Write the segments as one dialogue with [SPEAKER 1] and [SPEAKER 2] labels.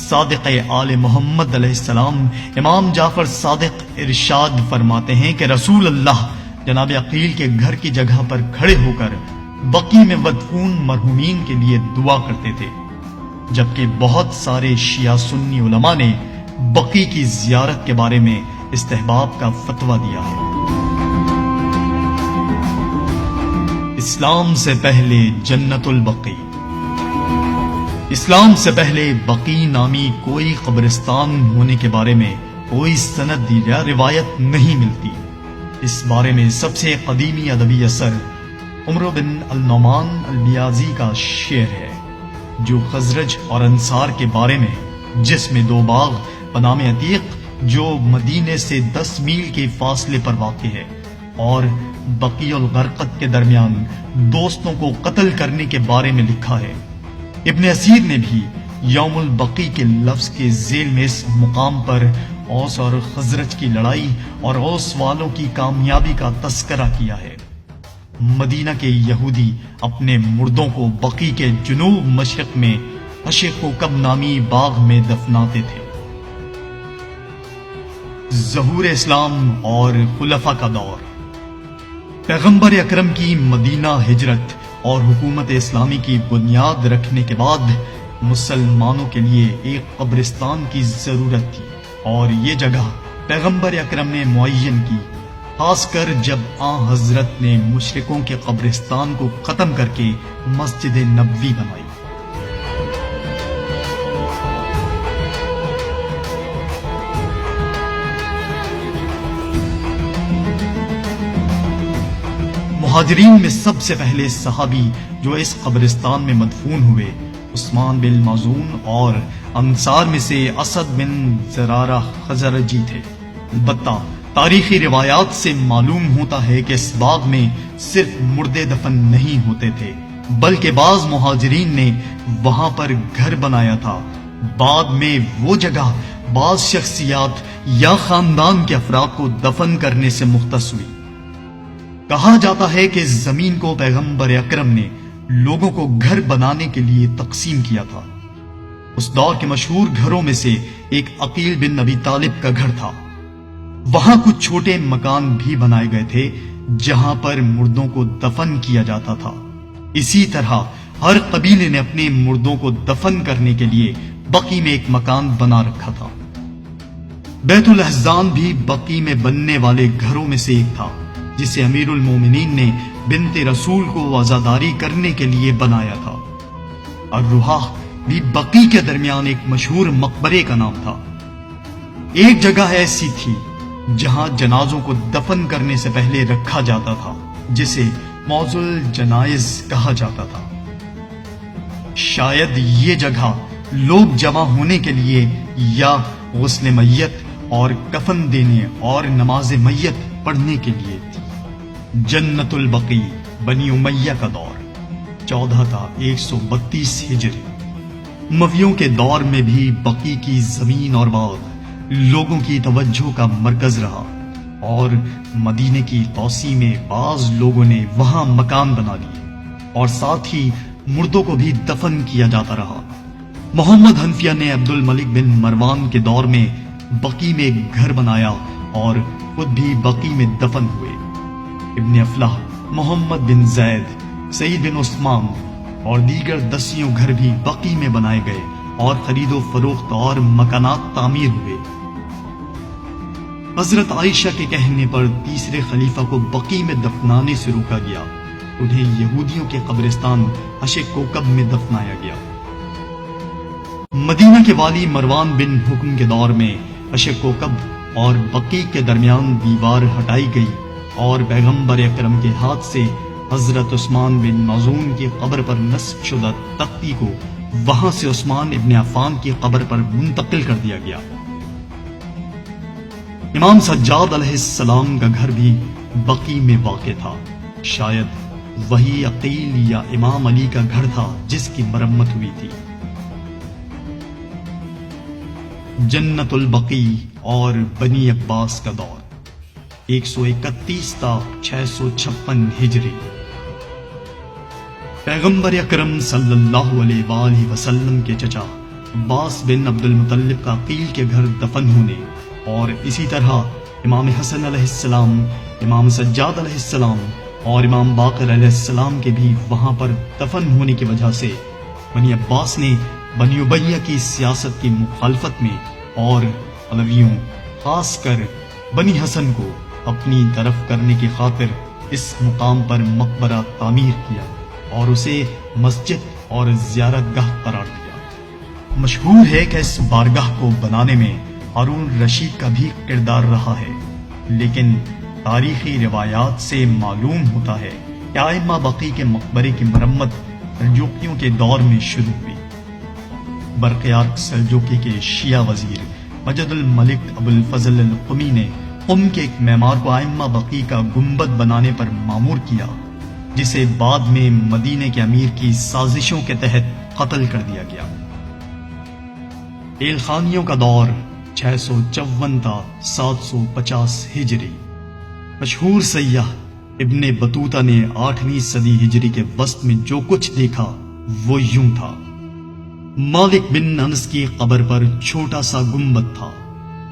[SPEAKER 1] صادق آل محمد علیہ السلام امام جعفر صادق ارشاد فرماتے ہیں کہ رسول اللہ جناب عقیل کے گھر کی جگہ پر کھڑے ہو کر بقی میں مدفون مرحومین کے لیے دعا کرتے تھے، جبکہ بہت سارے شیعہ سنی علماء نے بقی کی زیارت کے بارے میں استحباب کا فتویٰ دیا ہے۔ اسلام سے پہلے جنت البقیع۔ اسلام سے پہلے بقیع نامی کوئی قبرستان ہونے کے بارے میں کوئی سند یا روایت نہیں ملتی۔ اس بارے میں سب سے قدیمی ادبی اثر عمر بن النعمان البیاضی کا شعر ہے، جو خزرج اور انصار کے بارے میں، جس میں دو باغ بنام عتیق جو مدینے سے 10 میل کے فاصلے پر واقع ہے اور بقیع الغرقد کے درمیان دوستوں کو قتل کرنے کے بارے میں لکھا ہے۔ ابن اسیر نے بھی یوم البقیع کے لفظ کے ذیل میں اس مقام پر اوس اور خزرج کی لڑائی اور اوس والوں کی کامیابی کا تذکرہ کیا ہے۔ مدینہ کے یہودی اپنے مردوں کو بقیع کے جنوب مشرق میں عشق کوکب نامی باغ میں دفناتے تھے۔ ظہور اسلام اور خلفاء کا دور۔ پیغمبر اکرم کی مدینہ ہجرت اور حکومت اسلامی کی بنیاد رکھنے کے بعد مسلمانوں کے لیے ایک قبرستان کی ضرورت تھی، اور یہ جگہ پیغمبر اکرم نے معین کی، خاص کر جب آن حضرت نے مشرکوں کے قبرستان کو ختم کر کے مسجد نبوی بنائی۔ مہاجرین میں سب سے پہلے صحابی جو اس قبرستان میں مدفون ہوئے عثمان بن مظعون اور انصار میں سے اسد بن زرارہ خزرجی تھے۔ البتہ تاریخی روایات سے معلوم ہوتا ہے کہ اس باغ میں صرف مردے دفن نہیں ہوتے تھے، بلکہ بعض مہاجرین نے وہاں پر گھر بنایا تھا۔ بعد میں وہ جگہ بعض شخصیات یا خاندان کے افراد کو دفن کرنے سے مختص ہوئی۔ کہا جاتا ہے کہ زمین کو پیغمبر اکرم نے لوگوں کو گھر بنانے کے لیے تقسیم کیا تھا۔ اس دور کے مشہور گھروں میں سے ایک عقیل بن ابی طالب کا گھر تھا۔ وہاں کچھ چھوٹے مکان بھی بنائے گئے تھے جہاں پر مردوں کو دفن کیا جاتا تھا۔ اسی طرح ہر قبیلے نے اپنے مردوں کو دفن کرنے کے لیے بقیع میں ایک مکان بنا رکھا تھا۔ بیت الاحزان بھی بقیع میں بننے والے گھروں میں سے ایک تھا، جسے امیر المومنین نے بنت رسول کو عزاداری کرنے کے لیے بنایا تھا۔ الروحہ بھی بقیع کے درمیان ایک مشہور مقبرے کا نام تھا۔ ایک جگہ ایسی تھی جہاں جنازوں کو دفن کرنے سے پہلے رکھا جاتا تھا، جسے موضع الجنائز کہا جاتا تھا۔ شاید یہ جگہ لوگ جمع ہونے کے لیے یا غسل میت اور کفن دینے اور نماز میت پڑھنے کے لیے تھی۔ جنت البقیع بنی امیہ کا دور 14 تا 132 ہجری۔ امویوں کے دور میں بھی بقیع کی زمین اور باغ لوگوں کی توجہ کا مرکز رہا، اور مدینے کی توسیع میں بعض لوگوں نے وہاں مکان بنا لیے اور ساتھ ہی مردوں کو بھی دفن کیا جاتا رہا۔ محمد حنفیہ نے عبد الملک بن مروان کے دور میں بقیع میں ایک گھر بنایا اور خود بھی بقیع میں دفن ہوئے۔ ابن افلاح، محمد بن زید، سعید بن عثمان اور دیگر 10 گھر بھی بقیع میں بنائے گئے اور خرید و فروخت اور مکانات تعمیر ہوئے۔ حضرت عائشہ کے کہنے پر تیسرے خلیفہ کو بقیع میں دفنانے سے روکا گیا، انہیں یہودیوں کے قبرستان عشق کوکب میں دفنایا گیا۔ مدینہ کے والی مروان بن حکم کے دور میں عشق کوکب اور بقیع کے درمیان دیوار ہٹائی گئی اور پیغمبر اکرم کے ہاتھ سے حضرت عثمان بن مظعون کی قبر پر نصب شدہ تختی کو وہاں سے عثمان ابن عفان کی قبر پر منتقل کر دیا گیا۔ امام سجاد علیہ السلام کا گھر بھی بقیع میں واقع تھا۔ شاید وہی عقیل یا امام علی کا گھر تھا جس کی مرمت ہوئی تھی۔ جنت البقیع اور بنی عباس کا دور 131 تا 656 ہجری۔ پیغمبر اکرم صلی اللہ علیہ وآلہ وسلم کے چچا عباس بن عبد المطلب کا عقیل کے گھر دفن ہونے اور اسی طرح امام حسن علیہ السلام، امام سجاد علیہ السلام اور امام باقر علیہ السلام کے بھی وہاں پر دفن ہونے کی وجہ سے بنی عباس نے بنی امیہ کی سیاست کی مخالفت میں اور علویوں خاص کر بنی حسن کو اپنی طرف کرنے کی خاطر اس مقام پر مقبرہ تعمیر کیا اور اسے مسجد اور زیارت گاہ قرار دیا۔ مشہور ہے کہ اس بارگاہ کو بنانے میں ہارون رشید کا بھی کردار رہا ہے، لیکن تاریخی روایات سے معلوم ہوتا ہے کہ ائمہ بقی کے مقبرے کی مرمت سلجوقیوں کے دور میں شروع ہوئی۔ برقیارق سلجوقی کے شیعہ وزیر مجد الملک ابو الفضل القمی نے قم کے ایک معمار کو ائمہ بقی کا گنبد بنانے پر مامور کیا، جسے بعد میں مدینے کے امیر کی سازشوں کے تحت قتل کر دیا گیا۔ ایلخانیوں کا دور 654 تا 750 ہجری۔ مشہور سیاح ابن بطوطہ نے 8ویں صدی ہجری کے وسط میں جو کچھ دیکھا وہ یوں تھا۔ مالک بن انس کی قبر پر چھوٹا سا گنبد تھا،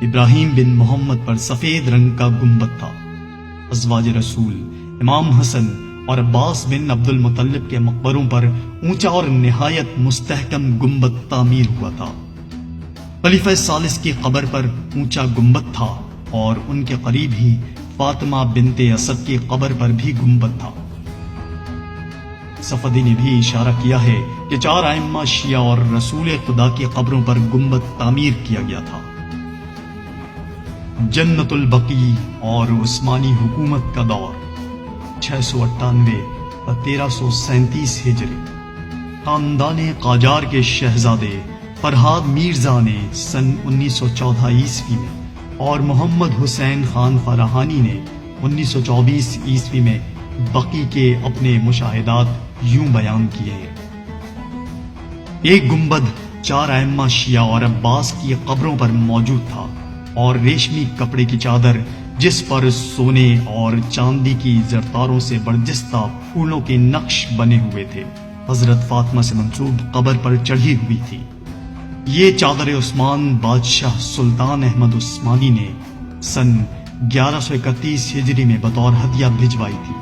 [SPEAKER 1] ابراہیم بن محمد پر سفید رنگ کا گنبد تھا، ازواج رسول امام حسن اور عباس بن عبد المطلب کے مقبروں پر اونچا اور نہایت مستحکم گنبد تعمیر ہوا تھا۔ خلیفہ ثالث کی قبر پر اونچا گنبد تھا اور ان کے قریب ہی فاطمہ بنت اسد کی قبر پر بھی گنبد تھا۔ صفدی نے بھی اشارہ کیا ہے کہ 4 ائمہ شیعہ اور رسول خدا کی قبروں پر گنبد تعمیر کیا گیا تھا۔ جنت البقیع اور عثمانی حکومت کا دور 698 و 1337 ہجری۔ خاندان قاجار کے شہزادے فرہاد میرزا نے سن 1914 عیسوی میں اور محمد حسین خان فراہانی نے 1924 عیسوی میں بقی کے اپنے مشاہدات یوں بیان کیے ہیں۔ ایک گنبد 4 ائمہ شیعہ اور عباس کی قبروں پر موجود تھا اور ریشمی کپڑے کی چادر جس پر سونے اور چاندی کی زرتاروں سے برجستہ پھولوں کے نقش بنے ہوئے تھے، حضرت فاطمہ سے منسوب قبر پر چڑھی ہوئی تھی۔ یہ چادر عثمان بادشاہ سلطان احمد عثمانی نے سن 1131 ہجری میں بطور ہدیہ بھجوائی تھی۔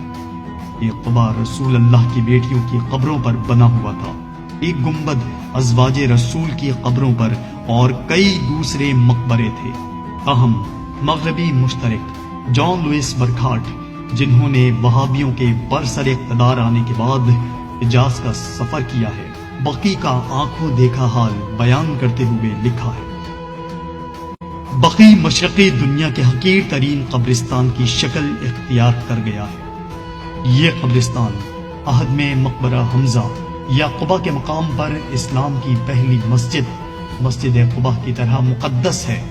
[SPEAKER 1] یہ قبا رسول اللہ کی بیٹیوں کی قبروں پر بنا ہوا تھا، ایک گنبد ازواج رسول کی قبروں پر اور کئی دوسرے مقبرے تھے۔ تاہم مغربی مشترک جان لوئس برکھارٹ، جنہوں نے وہابیوں کے برسر اقتدار آنے کے بعد حجاز کا سفر کیا ہے، بقی کا آنکھوں دیکھا حال بیان کرتے ہوئے لکھا ہے۔ بقی مشرقی دنیا کے حقیر ترین قبرستان کی شکل اختیار کر گیا ہے۔ یہ قبرستان عہد میں مقبرہ حمزہ یا قبا کے مقام پر اسلام کی پہلی مسجد قبا کی طرح مقدس ہے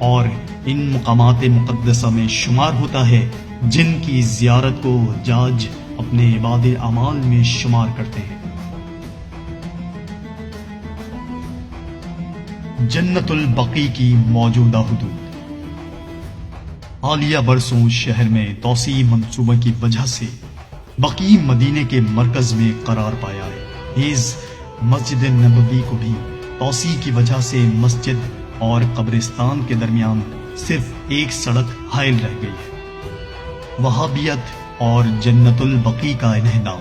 [SPEAKER 1] اور ان مقامات مقدسہ میں شمار ہوتا ہے جن کی زیارت کو حجاج اپنے عبادی اعمال میں شمار کرتے ہیں۔ جنت البقیع کی موجودہ حدود۔ حالیہ برسوں شہر میں توسیع منصوبہ کی وجہ سے بقیع مدینے کے مرکز میں قرار پایا ہے۔ نیز مسجد نبوی کو بھی توسیع کی وجہ سے مسجد اور قبرستان کے درمیان صرف ایک سڑک حائل رہ گئی ہے۔ وہابیت اور جنت البقیع کا انہدام۔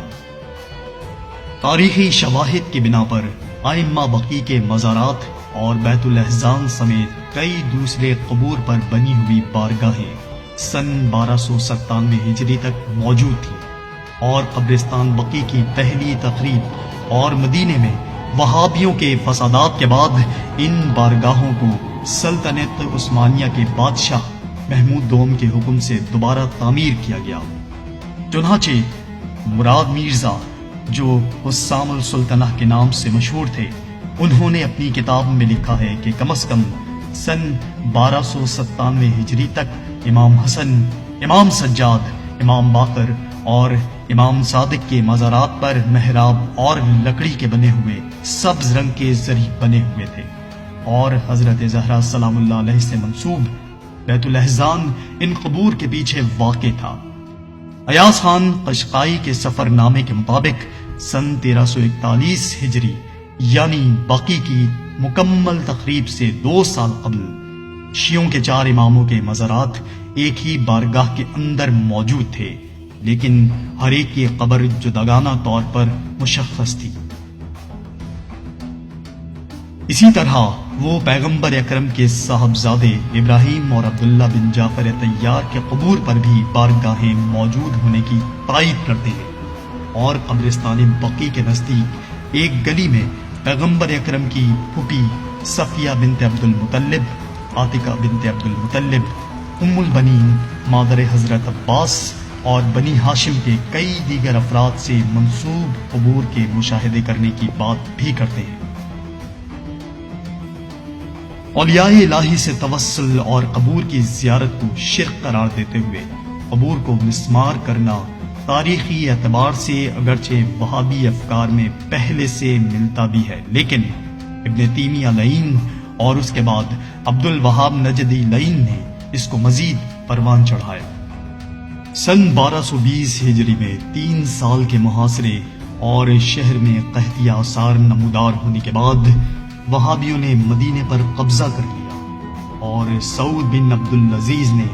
[SPEAKER 1] تاریخی شواہد کی بنا پر ائمہ بقیع کے مزارات اور بیت الاحزان سمیت کئی دوسرے قبور پر بنی ہوئی بارگاہیں سن 1297 ہجری تک موجود تھیں اور قبرستان بقیع کی پہلی تقریب اور مدینے میں وہابیوں کے فسادات کے بعد ان بارگاہوں کو سلطنت عثمانیہ کے بادشاہ محمود دوم کے حکم سے دوبارہ تعمیر کیا گیا۔ چنانچہ مراد میرزا، جو حسام السلطنہ کے نام سے مشہور تھے، انہوں نے اپنی کتاب میں لکھا ہے کہ کم از کم سن 1297 ہجری تک امام حسن، امام سجاد، امام باقر اور امام صادق کے مزارات پر محراب اور لکڑی کے بنے ہوئے سبز رنگ کے زری بنے ہوئے تھے اور حضرت زہرا سلام اللہ علیہ سے منسوب بیت الاحزان ان قبور کے پیچھے واقع تھا۔ ایاز خان قشقائی کے سفر نامے کے مطابق سن 1341 ہجری یعنی بقی کی مکمل تقریب سے 2 سال قبل شیعوں کے 4 اماموں کے مزارات ایک ہی بارگاہ کے اندر موجود تھے، لیکن ہر ایک کی قبر جداگانہ طور پر مشخص تھی۔ اسی طرح وہ پیغمبر اکرم کے صاحبزادے ابراہیم اور عبداللہ بن جعفر طیار کے قبور پر بھی بارگاہیں موجود ہونے کی تائید کرتے ہیں، اور قبرستان بقی کے نزدیک ایک گلی میں پیغمبر اکرم کی پھوپھی صفیہ بنت عبد المطلب، عاتقہ بنت عبد المطلب، ام البنین مادر حضرت عباس اور بنی ہاشم کے کئی دیگر افراد سے منسوب قبور کے مشاہدے کرنے کی بات بھی کرتے ہیں۔ اولیاء الہی سے توسل اور قبور کی زیارت کو شرک قرار دیتے ہوئے قبور کو مسمار کرنا تاریخی اعتبار سے اگرچہ وہابی افکار میں پہلے سے ملتا بھی ہے، لیکن ابن تیمیہ لعین اور اس کے بعد عبد الوہاب نجدی لعین نے اس کو مزید پروان چڑھایا۔ سن 1220 ہجری میں 3 سال کے محاصرے اور شہر میں قحطی آثار نمودار ہونے کے بعد وہابیوں نے مدینے پر قبضہ کر لیا، اور سعود بن عبد العزیز نے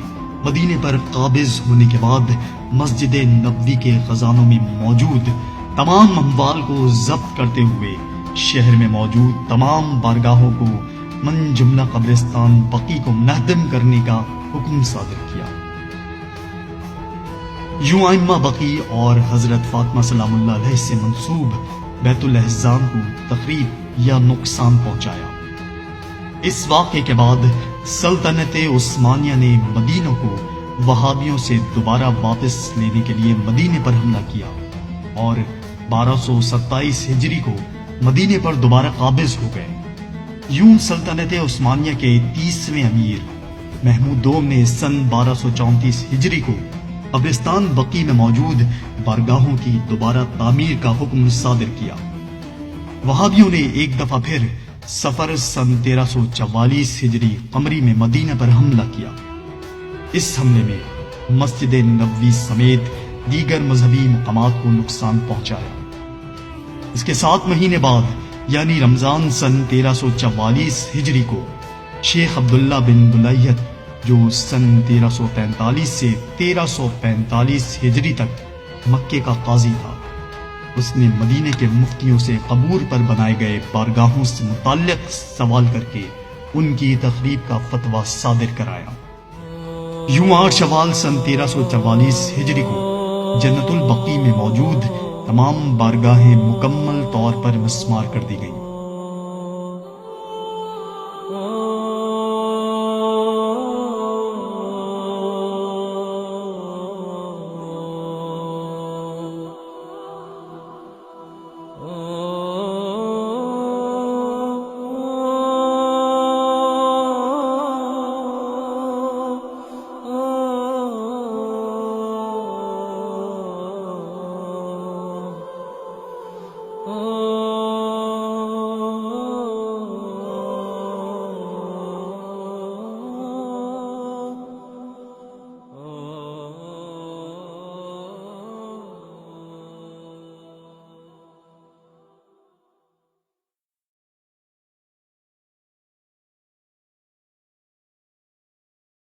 [SPEAKER 1] مدینے پر قابض ہونے کے بعد مسجد نبوی کے خزانوں میں موجود تمام اموال کو ضبط کرتے ہوئے شہر میں موجود تمام بارگاہوں کو من جملہ قبرستان بقی کو منہدم کرنے کا حکم صادر کیا۔ یوں ائمہ بقی اور حضرت فاطمہ سلام اللہ علیہ سے منسوب بیت الاحزان کو تخریب یا نقصان پہنچایا۔ اس واقعے کے بعد سلطنت عثمانیہ نے مدینہ کو وہابیوں سے دوبارہ واپس لینے کے لیے مدینے پر حملہ کیا، اور 1227 ہجری کو مدینے پر دوبارہ قابض ہو گئے۔ یوں سلطنت عثمانیہ کے 30ویں امیر محمود دوم نے سن 1234 ہجری کو قبرستان بقی میں موجود بارگاہوں کی دوبارہ تعمیر کا حکم صادر کیا۔ وہابیوں نے ایک دفعہ پھر صفر سن 1344 ہجری قمری میں مدینہ پر حملہ کیا۔ اس حملے میں مسجد نبوی سمیت دیگر مذہبی مقامات کو نقصان پہنچایا۔ اس کے 7 مہینے بعد یعنی رمضان سن 1344 ہجری کو شیخ عبداللہ بن بلیت، جو سن 1343 سے 1345 ہجری تک مکے کا قاضی تھا، اس نے مدینے کے مفتیوں سے قبور پر بنائے گئے بارگاہوں سے متعلق سوال کر کے ان کی تخریب کا فتویٰ صادر کرایا۔ یوں 8 شوال سن 1344 ہجری کو جنت البقیع میں موجود تمام بارگاہیں مکمل طور پر مسمار کر دی گئیں۔